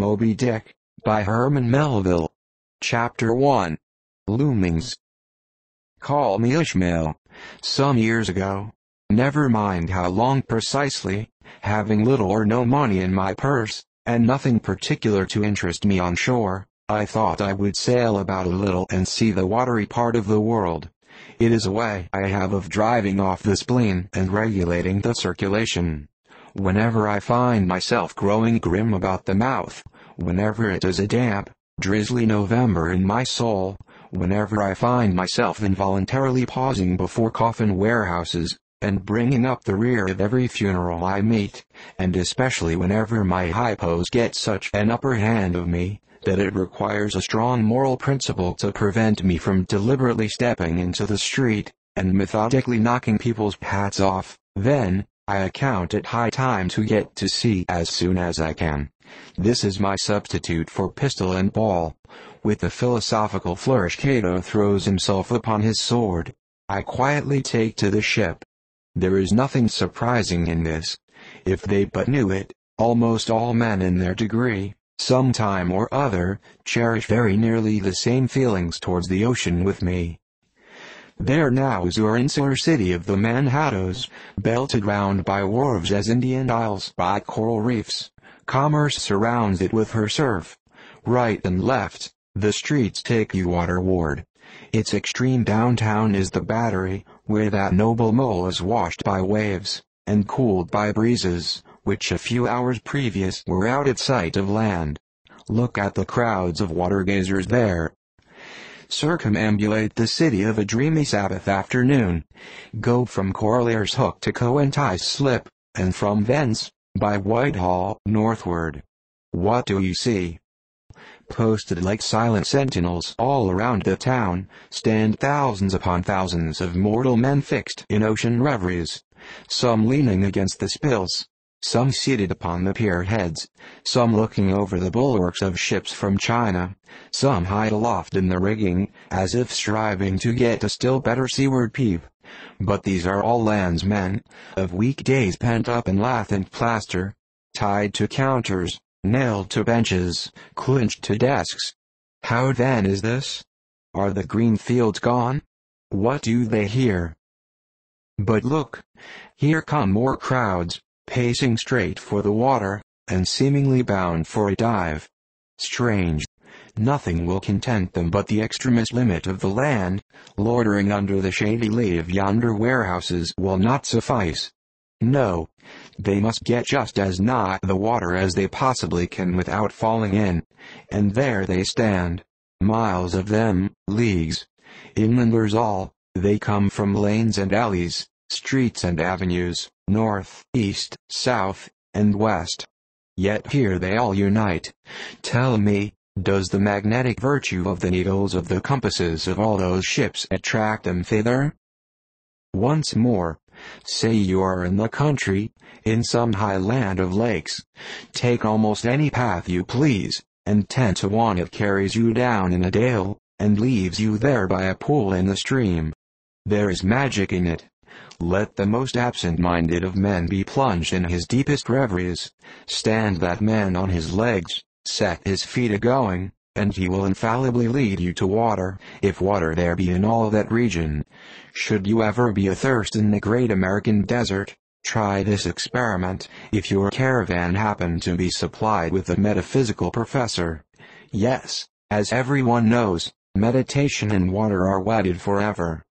Moby-Dick, by Herman Melville. Chapter 1. Loomings. Call me Ishmael. Some years ago, never mind how long precisely, having little or no money in my purse, and nothing particular to interest me on shore, I thought I would sail about a little and see the watery part of the world. It is a way I have of driving off the spleen and regulating the circulation. Whenever I find myself growing grim about the mouth, whenever it is a damp, drizzly November in my soul, whenever I find myself involuntarily pausing before coffin warehouses, and bringing up the rear of every funeral I meet, and especially whenever my hypos get such an upper hand of me, that it requires a strong moral principle to prevent me from deliberately stepping into the street, and methodically knocking people's hats off, then, I account it high time to get to sea as soon as I can. This is my substitute for pistol and ball. With the philosophical flourish Cato throws himself upon his sword. I quietly take to the ship. There is nothing surprising in this. If they but knew it, almost all men in their degree, some time or other, cherish very nearly the same feelings towards the ocean with me. There now is your insular city of the Manhattoes, belted round by wharves as Indian isles by coral reefs. Commerce surrounds it with her surf. Right and left, the streets take you waterward. Its extreme downtown is the Battery, where that noble mole is washed by waves, and cooled by breezes, which a few hours previous were out of sight of land. Look at the crowds of water-gazers there. Circumambulate the city of a dreamy Sabbath afternoon. Go from Corlear's Hook to Coenties Slip, and from thence, by Whitehall, northward. What do you see? Posted like silent sentinels all around the town, stand thousands upon thousands of mortal men fixed in ocean reveries, some leaning against the spils, some seated upon the pier heads, some looking over the bulwarks of ships from China, some high aloft in the rigging, as if striving to get a still better seaward peep. But these are all landsmen, of weekdays pent up in lath and plaster, tied to counters, nailed to benches, clinched to desks. How then is this? Are the green fields gone? What do they hear? But look, here come more crowds, pacing straight for the water, and seemingly bound for a dive. Strange. Nothing will content them but the extremest limit of the land, loitering under the shady lee of yonder warehouses will not suffice. No, they must get just as nigh the water as they possibly can without falling in, and there they stand, miles of them, leagues. Inlanders all, they come from lanes and alleys, streets and avenues, north, east, south, and west. Yet here they all unite. Tell me, does the magnetic virtue of the needles of the compasses of all those ships attract them thither? Once more, say you are in the country, in some high land of lakes. Take almost any path you please, and 10 to 1 it carries you down in a dale, and leaves you there by a pool in the stream. There is magic in it. Let the most absent-minded of men be plunged in his deepest reveries. Stand that man on his legs, set his feet a-going, and he will infallibly lead you to water, if water there be in all that region. Should you ever be athirst in the great American desert, try this experiment, if your caravan happen to be supplied with a metaphysical professor. Yes, as everyone knows, meditation and water are wedded forever.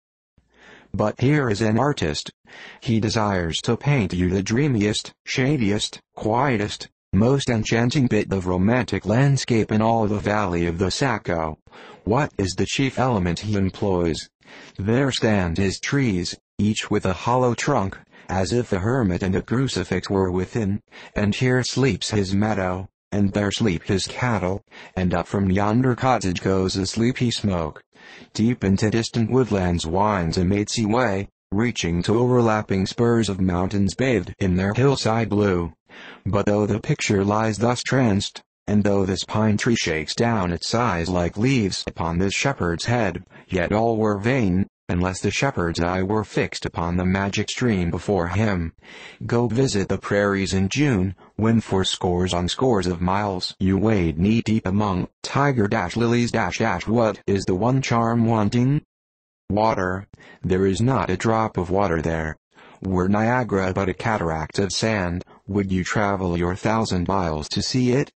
But here is an artist. He desires to paint you the dreamiest, shadiest, quietest, most enchanting bit of romantic landscape in all the valley of the Saco. What is the chief element he employs? There stand his trees, each with a hollow trunk, as if a hermit and a crucifix were within, and here sleeps his meadow, and there sleep his cattle, and up from yonder cottage goes a sleepy smoke. Deep into distant woodlands winds a mazy way, reaching to overlapping spurs of mountains bathed in their hillside blue. But though the picture lies thus tranced, and though this pine tree shakes down its sighs like leaves upon this shepherd's head, yet all were vain, unless the shepherd's eye were fixed upon the magic stream before him. Go visit the prairies in June, when for scores on scores of miles you wade knee-deep among tiger-lilies. What is the one charm wanting? Water. There is not a drop of water there. Were Niagara but a cataract of sand, would you travel your 1,000 miles to see it?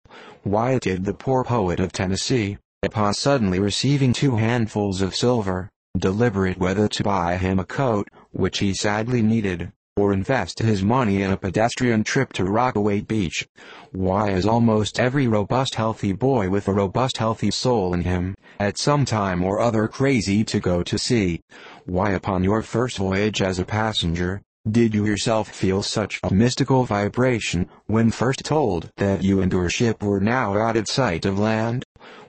Why did the poor poet of Tennessee, upon suddenly receiving 2 handfuls of silver, deliberate whether to buy him a coat, which he sadly needed, or invest his money in a pedestrian trip to Rockaway Beach? Why is almost every robust healthy boy with a robust healthy soul in him, at some time or other crazy to go to sea? Why upon your first voyage as a passenger, did you yourself feel such a mystical vibration, when first told that you and your ship were now out of sight of land?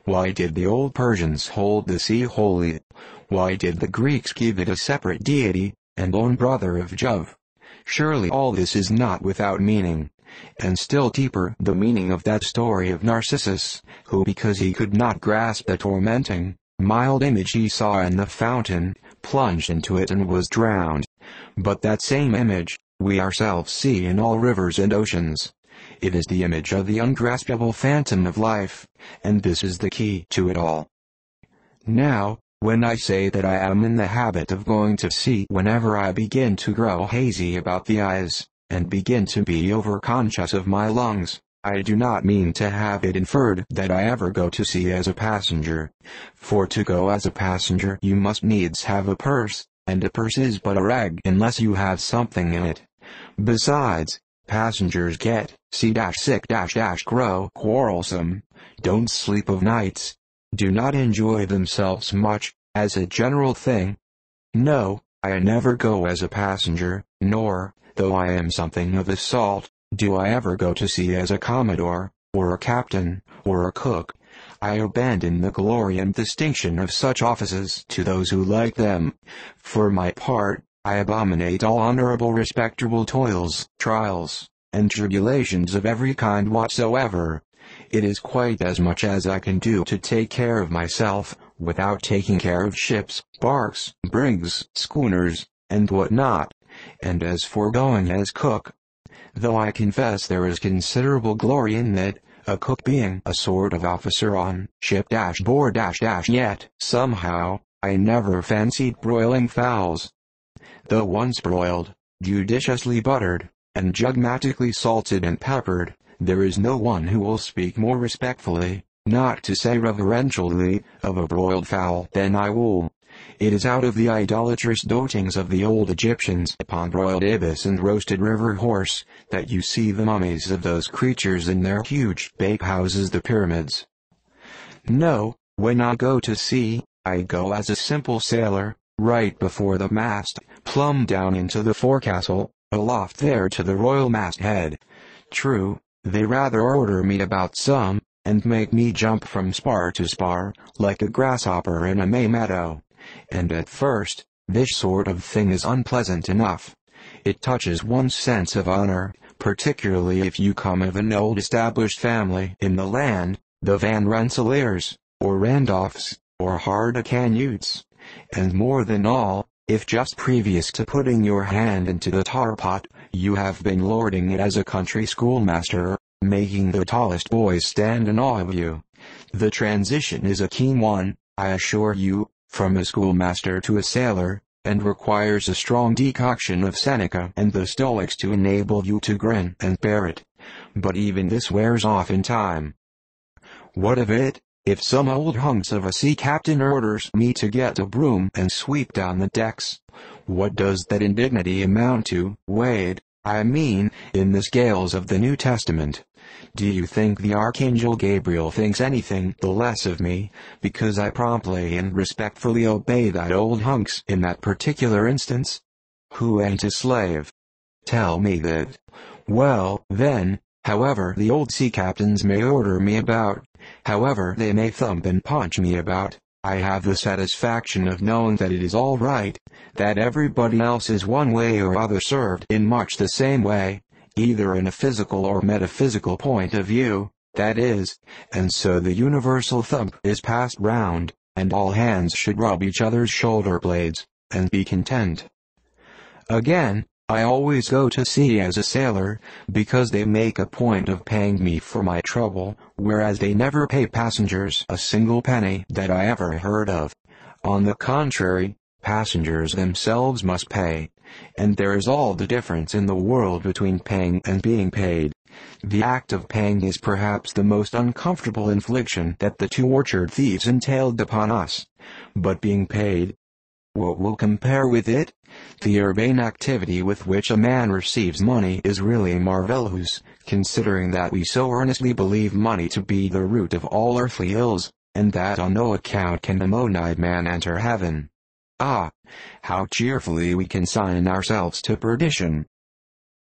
Why did the old Persians hold the sea holy? Why did the Greeks give it a separate deity, and own brother of Jove? Surely all this is not without meaning. And still deeper the meaning of that story of Narcissus, who because he could not grasp the tormenting, mild image he saw in the fountain, plunged into it and was drowned. But that same image, we ourselves see in all rivers and oceans. It is the image of the ungraspable phantom of life, and this is the key to it all. Now, when I say that I am in the habit of going to sea whenever I begin to grow hazy about the eyes, and begin to be overconscious of my lungs, I do not mean to have it inferred that I ever go to sea as a passenger. For to go as a passenger you must needs have a purse, and a purse is but a rag unless you have something in it. Besides, passengers get sick, grow quarrelsome, don't sleep of nights, do not enjoy themselves much, as a general thing. No, I never go as a passenger, nor, though I am something of a salt, do I ever go to sea as a commodore, or a captain, or a cook. I abandon the glory and distinction of such offices to those who like them. For my part, I abominate all honorable respectable toils, trials, and tribulations of every kind whatsoever. It is quite as much as I can do to take care of myself, without taking care of ships, barks, brigs, schooners, and what not. And as for going as cook, though I confess there is considerable glory in that, a cook being a sort of officer on ship board yet, somehow, I never fancied broiling fowls. Though once broiled, judiciously buttered, and jugmatically salted and peppered, there is no one who will speak more respectfully, not to say reverentially, of a broiled fowl than I will. It is out of the idolatrous dotings of the old Egyptians upon broiled ibis and roasted river horse, that you see the mummies of those creatures in their huge bakehouses, the pyramids. No, when I go to sea, I go as a simple sailor, right before the mast, plumb down into the forecastle, aloft there to the royal masthead. True, they rather order me about some, and make me jump from spar to spar, like a grasshopper in a May meadow. And at first, this sort of thing is unpleasant enough. It touches one's sense of honor, particularly if you come of an old established family in the land, the Van Rensselaers, or Randolphs, or Hardicanutes. And more than all, if just previous to putting your hand into the tar pot, you have been lording it as a country schoolmaster, making the tallest boys stand in awe of you. The transition is a keen one, I assure you, from a schoolmaster to a sailor, and requires a strong decoction of Seneca and the Stoics to enable you to grin and bear it. But even this wears off in time. What of it, if some old hunks of a sea captain orders me to get a broom and sweep down the decks? What does that indignity amount to, Wade, I mean, in the scales of the New Testament? Do you think the Archangel Gabriel thinks anything the less of me, because I promptly and respectfully obey that old hunks in that particular instance? Who ain't a slave? Tell me that. Well, then, however the old sea captains may order me about, however they may thump and punch me about, I have the satisfaction of knowing that it is all right, that everybody else is one way or other served in much the same way, either in a physical or metaphysical point of view, that is, and so the universal thump is passed round, and all hands should rub each other's shoulder blades, and be content. Again, I always go to sea as a sailor, because they make a point of paying me for my trouble, whereas they never pay passengers a single penny that I ever heard of. On the contrary, passengers themselves must pay, and there is all the difference in the world between paying and being paid. The act of paying is perhaps the most uncomfortable infliction that the two orchard thieves entailed upon us. But being paid, what will compare with it? The urbane activity with which a man receives money is really marvelous, considering that we so earnestly believe money to be the root of all earthly ills, and that on no account can a one-eyed man enter heaven. Ah, how cheerfully we consign ourselves to perdition,